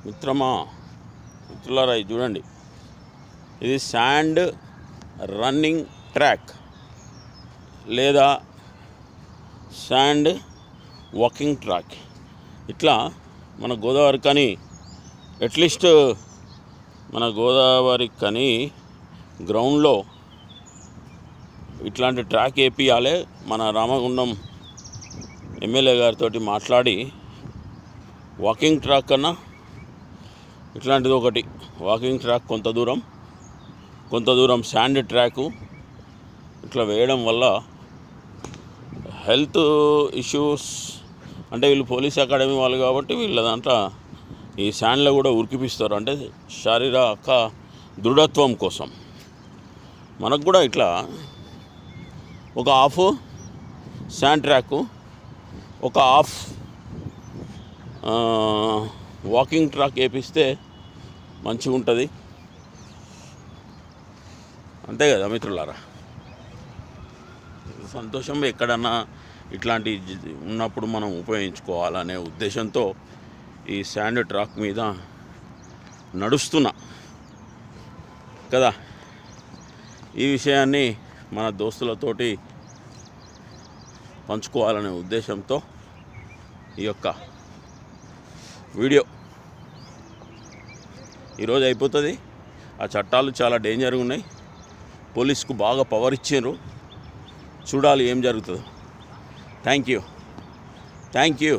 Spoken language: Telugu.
మిత్రులారా ఇది చూడండి, ఇది శాండ్ రన్నింగ్ ట్రాక్ లేదా శాండ్ వాకింగ్ ట్రాక్. ఇట్లా మన గోదావరి కని అట్లీస్ట్ మన గోదావరి కని గ్రౌండ్లో ఇట్లాంటి ట్రాక్ వేపియాలి. మన రామగుండం ఎమ్మెల్యే గారితో మాట్లాడి వాకింగ్ ట్రాక్ కన్నా ఇట్లాంటిది ఒకటి వాకింగ్ ట్రాక్ కొంత దూరం శాండ్ ట్రాకు ఇట్లా వేయడం వల్ల హెల్త్ ఇష్యూస్ అంటే వీళ్ళు పోలీస్ అకాడమీ వాళ్ళు కాబట్టి వీళ్ళ దాంట్లో ఈ శాండ్లో కూడా ఉరికిపిస్తారు, అంటే శారీరక దృఢత్వం కోసం. మనకు కూడా ఇట్లా ఒక హాఫ్ శాండ్ ట్రాకు, ఒక హాఫ్ వాకింగ్ ట్రాక్ వేపిస్తే మంచిగా ఉంటుంది. అంతే కదా మిత్రులారా. సంతోషం ఎక్కడన్నా ఇట్లాంటి ఉన్నప్పుడు మనం ఉపయోగించుకోవాలనే ఉద్దేశంతో ఈ శాండ్ ట్రాక్ మీద నడుస్తున్నా కదా. ఈ విషయాన్ని మన దోస్తులతోటి పంచుకోవాలనే ఉద్దేశంతో ఈ యొక్క వీడియో ఈరోజు అయిపోతుంది. ఆ చట్టాలు చాలా డేంజర్గా ఉన్నాయి. పోలీసుకు బాగా పవర్ ఇచ్చారు. చూడాలి ఏం జరుగుతుందో. Thank you.